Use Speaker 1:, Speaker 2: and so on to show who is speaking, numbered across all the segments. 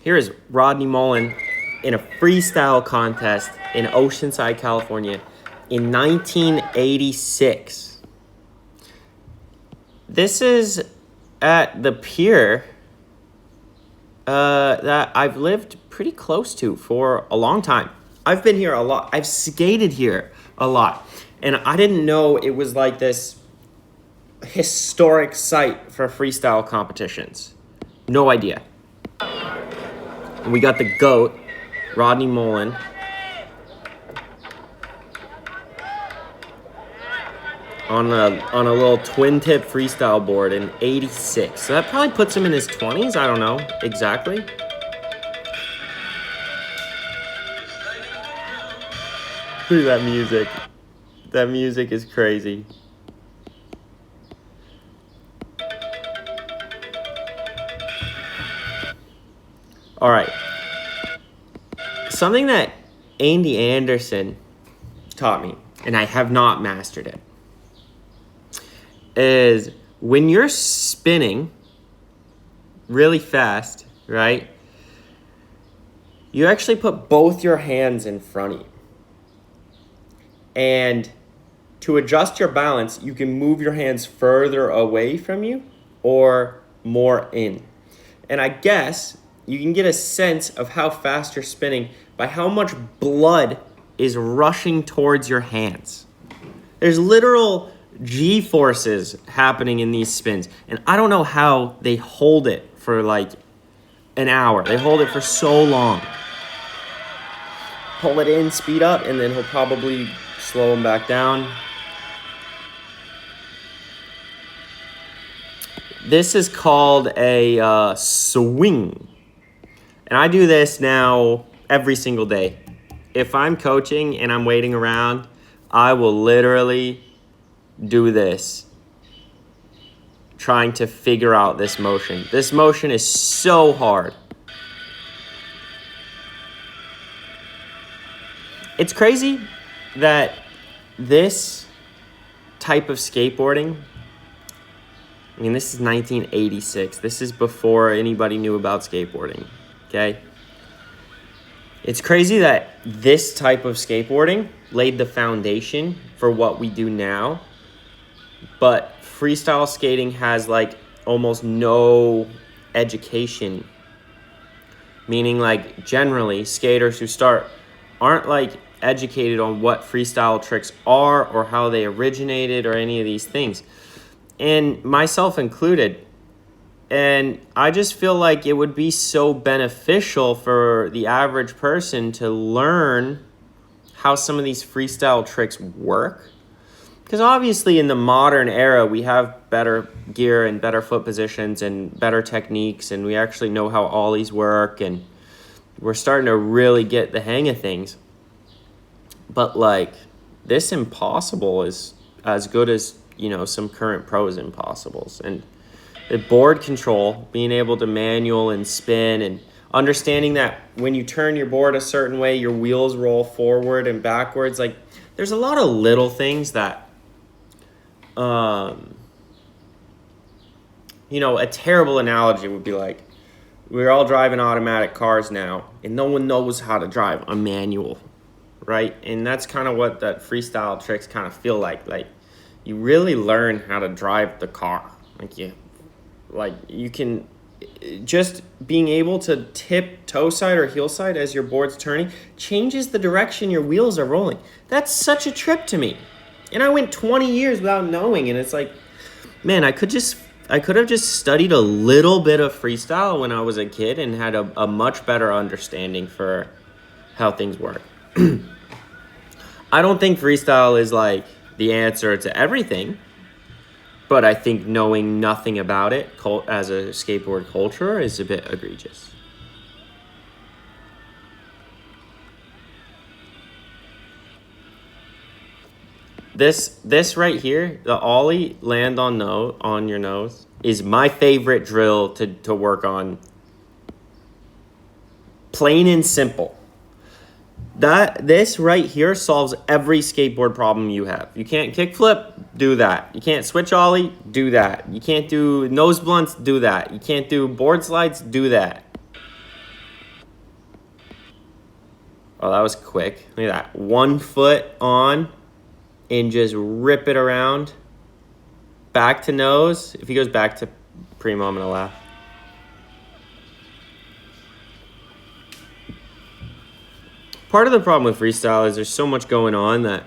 Speaker 1: Here is Rodney Mullen in a freestyle contest in Oceanside, California in 1986. This is at the pier that I've lived pretty close to for a long time. I've been here a lot. I've skated here a lot. And I didn't know it was like this historic site for freestyle competitions. No idea. We got the GOAT, Rodney Mullen. On a little twin tip freestyle board in 86. So that probably puts him in his 20s. I don't know exactly. Look at that music. That music is crazy. All right. Something that Andy Anderson taught me, and I have not mastered it, is when you're spinning really fast, right? You actually put both your hands in front of you. And to adjust your balance, you can move your hands further away from you or more in. And I guess you can get a sense of how fast you're spinning by how much blood is rushing towards your hands. There's literal G-forces happening in these spins. And I don't know how they hold it for like an hour. They hold it for so long. Pull it in, speed up, and then he'll probably slow him back down. This is called a swing. And I do this now every single day. If I'm coaching and I'm waiting around, I will literally do this, trying to figure out this motion. This motion is so hard. It's crazy that this type of skateboarding, I mean, this is 1986. This is before anybody knew about skateboarding, okay? It's crazy that this type of skateboarding laid the foundation for what we do now. But freestyle skating has like almost no education. Meaning like generally skaters who start aren't like educated on what freestyle tricks are or how they originated or any of these things. And myself included. And I just feel like it would be so beneficial for the average person to learn how some of these freestyle tricks work. Because obviously in the modern era, we have better gear and better foot positions and better techniques, and we actually know how ollies work, and we're starting to really get the hang of things. But like, this impossible is as good as, you know, some current pros impossibles. And the board control, being able to manual and spin, and understanding that when you turn your board a certain way, your wheels roll forward and backwards. Like, there's a lot of little things that, you know, a terrible analogy would be like, we're all driving automatic cars now, and no one knows how to drive a manual, right? And that's kind of what that freestyle tricks kind of feel like. Like, you really learn how to drive the car. Like you can just being able to tip toe side or heel side as your board's turning changes the direction your wheels are rolling. That's such a trip to me. And I went 20 years without knowing, and it's like, man, I could have just studied a little bit of freestyle when I was a kid and had a much better understanding for how things work. I don't think freestyle is like the answer to everything, but I think knowing nothing about it as a skateboard culture is a bit egregious. This right here, the ollie land on your nose, is my favorite drill to work on. Plain and simple. This right here solves every skateboard problem you have. You can't kickflip, do that. You can't switch ollie, do that. You can't do nose blunts, do that. You can't do board slides, do that. Oh, that was quick. Look at that. 1 foot on and just rip it around. Back to nose. If he goes back to primo, I'm going to laugh. Part of the problem with freestyle is there's so much going on that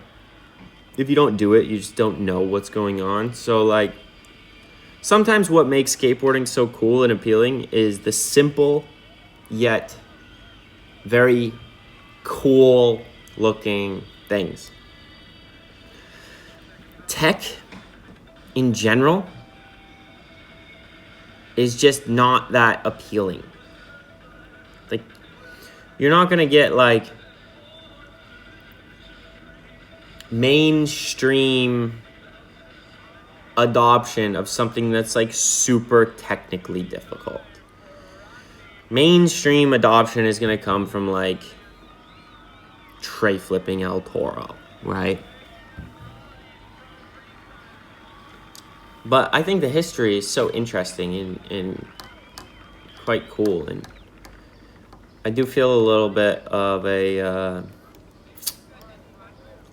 Speaker 1: if you don't do it, you just don't know what's going on. So, like, sometimes what makes skateboarding so cool and appealing is the simple yet very cool looking things. Tech in general is just not that appealing. Like, you're not gonna get like mainstream adoption of something that's like super technically difficult. Mainstream adoption is going to come from like tray flipping El Toro, right? But I think the history is so interesting and quite cool, and I do feel a little bit of a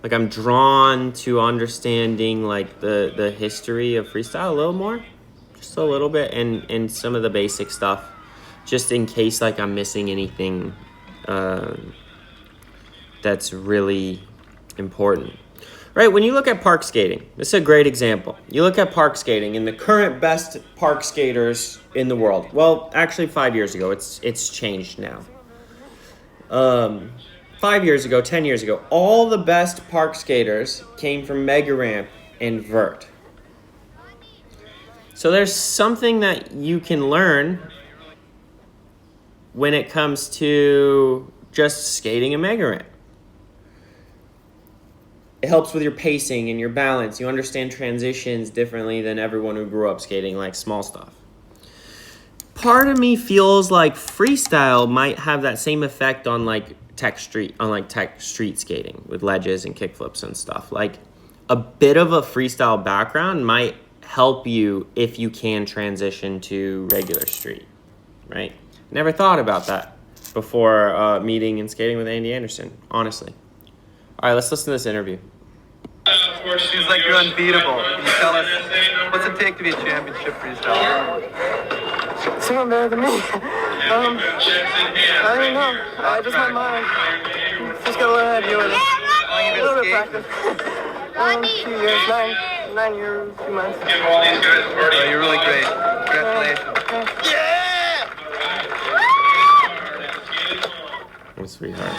Speaker 1: like I'm drawn to understanding like the history of freestyle a little more, just a little bit, and some of the basic stuff, just in case like I'm missing anything that's really important. Right, when you look at park skating, this is a great example. You look at park skating and the current best park skaters in the world. Well, actually 5 years ago, it's changed now. 5 years ago, 10 years ago, all the best park skaters came from Mega Ramp and Vert. So there's something that you can learn when it comes to just skating a Mega Ramp. It helps with your pacing and your balance. You understand transitions differently than everyone who grew up skating like small stuff. Part of me feels like freestyle might have that same effect on like tech street skating with ledges and kickflips and stuff. Like a bit of a freestyle background might help you if you can transition to regular street, right? Never thought about that before meeting and skating with Andy Anderson, honestly. All right, let's listen to this interview.
Speaker 2: She's like, you're unbeatable. Can you tell us, what's it take to be a championship freestyle?
Speaker 3: Someone better than me. I don't know. I just my mind. Just gotta learn how to deal with it.
Speaker 2: How long have you
Speaker 3: A little
Speaker 2: been
Speaker 3: bit of
Speaker 2: skating?
Speaker 3: practice. 2 years, 9 years, 2 months.
Speaker 2: Oh, you're really great. Congratulations.
Speaker 3: Yeah!
Speaker 1: That's pretty hard.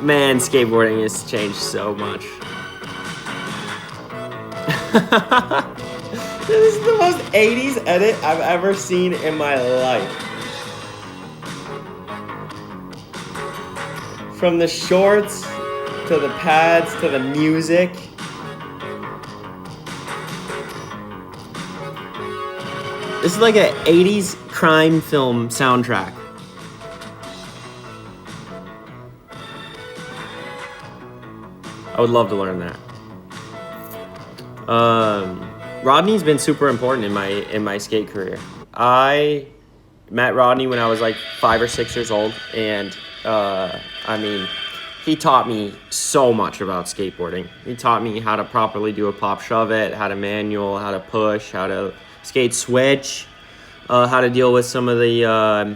Speaker 1: Man, skateboarding has changed so much. This is the most 80s edit I've ever seen in my life. From the shorts, to the pads, to the music. This is like an 80s crime film soundtrack. I would love to learn that. Rodney's been super important in my skate career. I met Rodney when I was like 5 or 6 years old, and I mean, he taught me so much about skateboarding. He taught me how to properly do a pop shove it, how to manual, how to push, how to skate switch, how to deal with some of the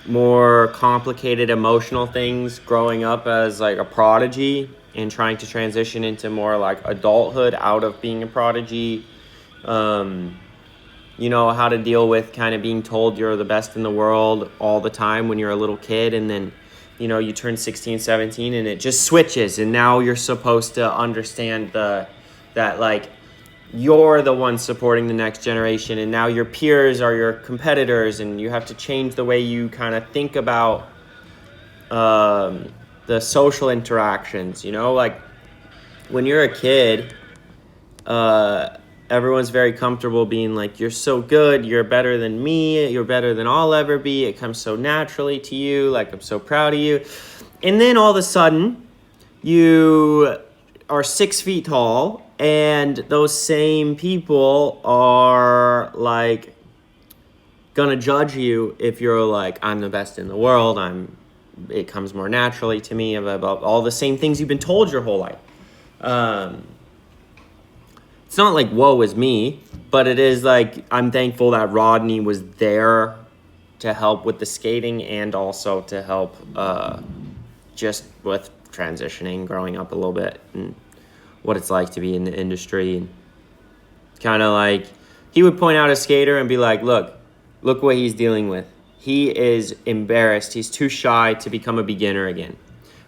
Speaker 1: more complicated emotional things growing up as like a prodigy and trying to transition into more like adulthood out of being a prodigy. You know, how to deal with kind of being told you're the best in the world all the time when you're a little kid, and then, you know, you turn 16, 17 and it just switches, and now you're supposed to understand that like you're the one supporting the next generation, and now your peers are your competitors, and you have to change the way you kind of think about the social interactions. You know, like when you're a kid, everyone's very comfortable being like, you're so good, you're better than me, you're better than I'll ever be, it comes so naturally to you, like I'm so proud of you. And then all of a sudden you are 6 feet tall And those same people are like gonna judge you if you're like, I'm the best in the world, it comes more naturally to me, about all the same things you've been told your whole life. It's not like woe is me, but it is like I'm thankful that Rodney was there to help with the skating and also to help just with transitioning, growing up a little bit, and what it's like to be in the industry. And kind of like he would point out a skater and be like, look what he's dealing with. He is embarrassed. He's too shy to become a beginner again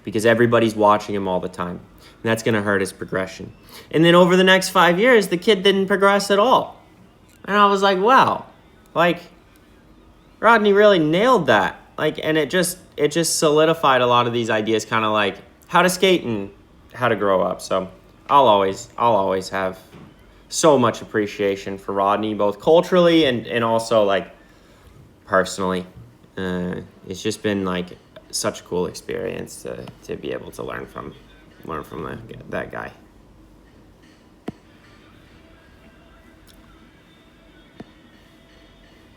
Speaker 1: because everybody's watching him all the time. And that's going to hurt his progression. And then over the next 5 years, the kid didn't progress at all. And I was like, wow, like Rodney really nailed that. Like, and it just solidified a lot of these ideas, kind of like how to skate and how to grow up. So I'll always have so much appreciation for Rodney, both culturally and also like personally. It's just been like such a cool experience to be able to learn from that guy.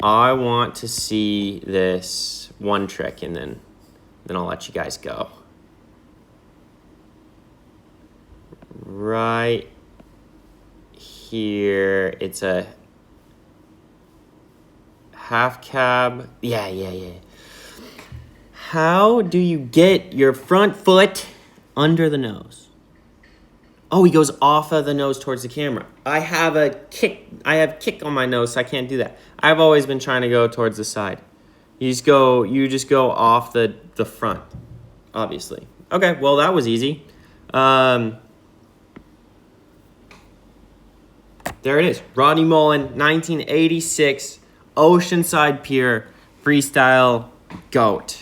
Speaker 1: I want to see this one trick and then I'll let you guys go. Right here, it's a half cab. Yeah. How do you get your front foot under the nose? Oh, he goes off of the nose towards the camera. I have kick on my nose, so I can't do that. I've always been trying to go towards the side. You just go off the front, obviously. Okay, well, that was easy. There it is. Rodney Mullen, 1986, Oceanside Pier, freestyle GOAT.